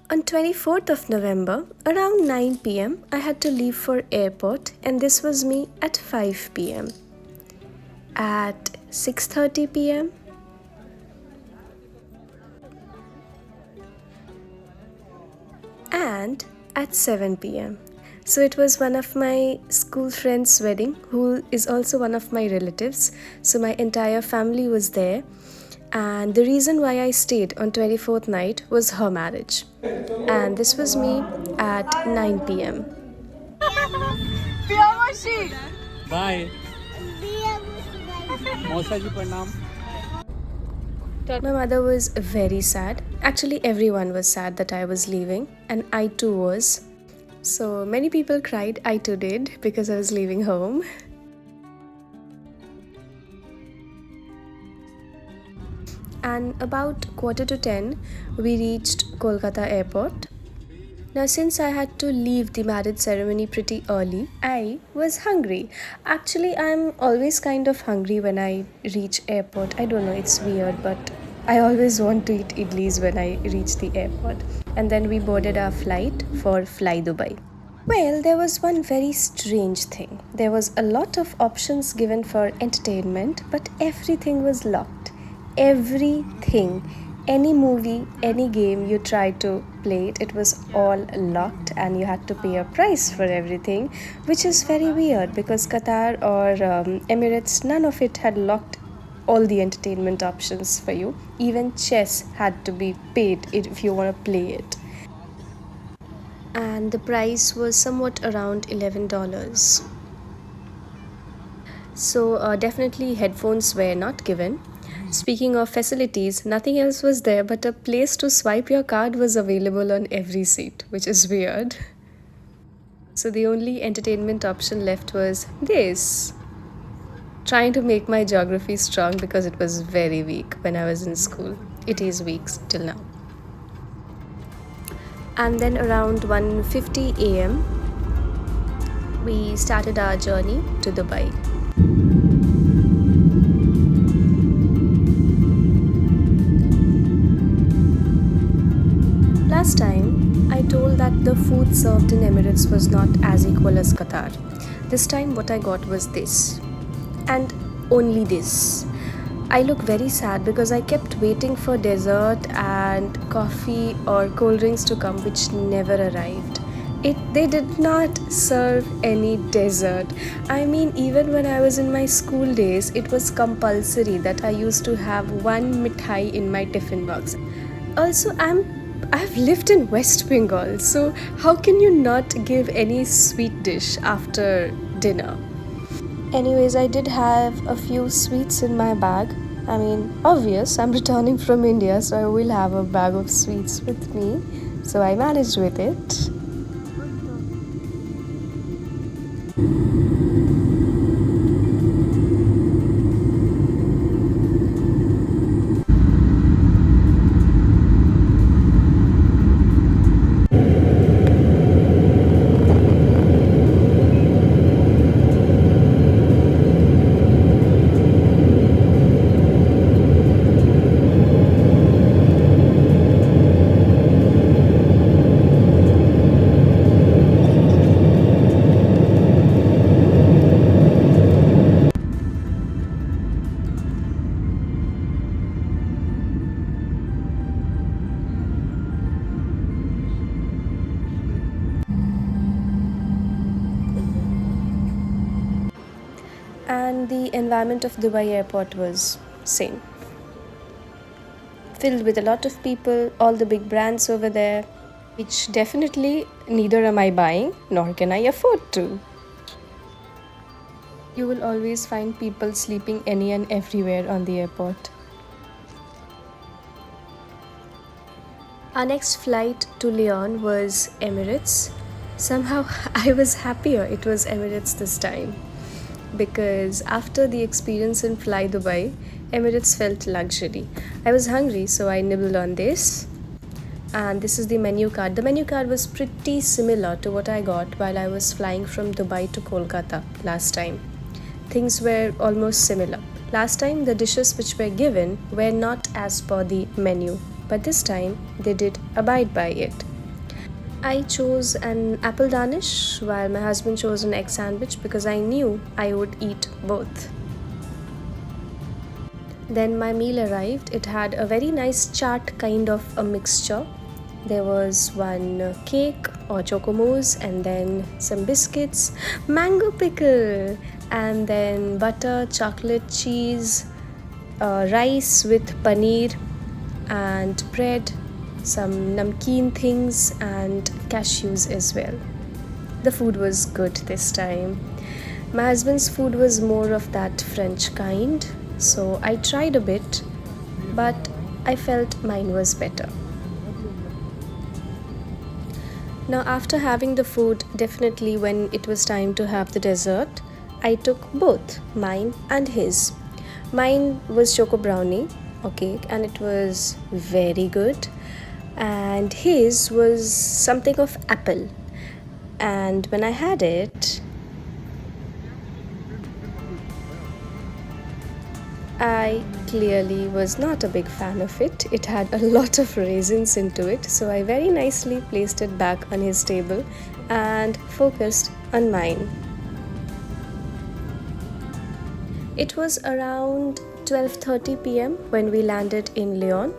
On 24th of November, around 9 pm, I had to leave for airport and this was me at 5 pm. At 6:30 pm, and at 7 pm. So it was one of my school friend's wedding, who is also one of my relatives. So my entire family was there. And the reason why I stayed on 24th night was her marriage. And this was me at 9 pm. Bye मौसा जी प्रणाम My mother was very sad. Actually, everyone was sad that I was leaving, and I too was. So many people cried, I too did, because I was leaving home. And about 9:45, we reached Kolkata airport. Now, since I had to leave the marriage ceremony pretty early, I was hungry. Actually, I'm always kind of hungry when I reach airport. I don't know, it's weird, but I always want to eat idlis when I reach the airport. And then we boarded our flight for flydubai. Well, there was one very strange thing. There was a lot of options given for entertainment, but everything was locked. Everything. Any movie, any game you tried to play it was all locked and you had to pay a price for everything, which is very weird because Qatar or Emirates, none of it had locked all the entertainment options for you. Even chess had to be paid if you want to play it. And the price was somewhat around $11. So, definitely headphones were not given. Speaking of facilities, nothing else was there, but a place to swipe your card was available on every seat, which is weird. So, the only entertainment option left was this. Trying to make my geography strong because it was very weak when I was in school. It is weak till now. And then around 1:50 am, we started our journey to Dubai. Last time, I told that the food served in Emirates was not as equal as Qatar. This time, what I got was this. And only this. I look very sad because I kept waiting for dessert and coffee or cold drinks to come, which never arrived. They did not serve any dessert. I mean, even when I was in my school days, it was compulsory that I used to have one mithai in my tiffin box. Also, I've lived in West Bengal, so how can you not give any sweet dish after dinner? Anyways, I did have a few sweets in my bag. I mean, obvious, I'm returning from India, so I will have a bag of sweets with me. So I managed with it. And the environment of Dubai airport was same. Filled with a lot of people, all the big brands over there, which definitely neither am I buying nor can I afford to. You will always find people sleeping any and everywhere on the airport. Our next flight to Lyon was Emirates. Somehow I was happier it was Emirates this time because after the experience in Fly Dubai, Emirates felt luxury. I was hungry, so I nibbled on this. And this is the menu card. The menu card was pretty similar to what I got while I was flying from Dubai to Kolkata last time. Things were almost similar. Last time, the dishes which were given were not as per the menu, but this time they did abide by it. I chose an apple danish while my husband chose an egg sandwich because I knew I would eat both. Then my meal arrived. It had a very nice chaat kind of a mixture. There was one cake or chocomousse, and then some biscuits, mango pickle, and then butter, chocolate, cheese, rice with paneer, and bread, some namkeen things, and cashews as well. The food was good this time. My husband's food was more of that French kind, so I tried a bit, but I felt mine was better. Now, after having the food, definitely when it was time to have the dessert, I took both mine and his. Mine was choco brownie, okay, and it was very good. And his was something of apple. And when I had it, I clearly was not a big fan of it. It had a lot of raisins into it, so I very nicely placed it back on his table and focused on mine. It was around 12:30 p.m. when we landed in Lyon,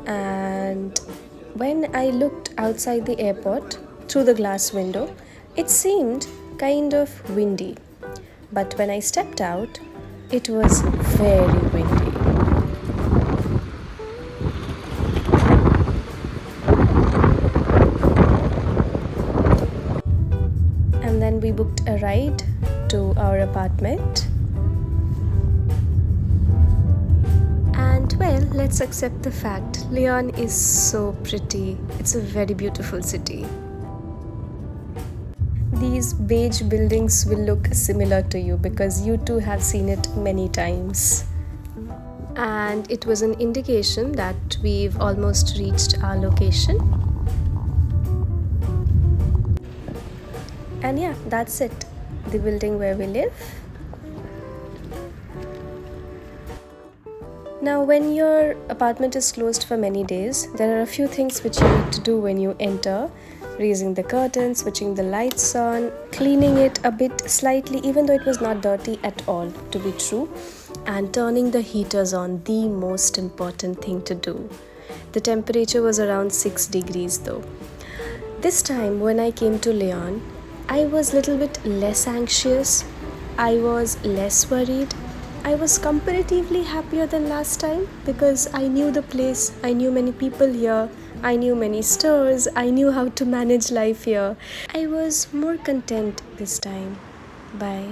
and when I looked outside the airport through the glass window, it seemed kind of windy. But when I stepped out, it was very windy. And then we booked a ride to our apartment. And well, let's accept the fact Lyon is so pretty. It's a very beautiful city. These beige buildings will look similar to you because you too have seen it many times. And it was an indication that we've almost reached our location. And yeah, that's it. The building where we live. Now, when your apartment is closed for many days, there are a few things which you need to do when you enter. Raising the curtains, switching the lights on, cleaning it a bit slightly, even though it was not dirty at all, to be true, and turning the heaters on, the most important thing to do. The temperature was around 6 degrees though. This time when I came to Lyon, I was a little bit less anxious, I was less worried. I was comparatively happier than last time because I knew the place, I knew many people here, I knew many stores, I knew how to manage life here. I was more content this time. Bye.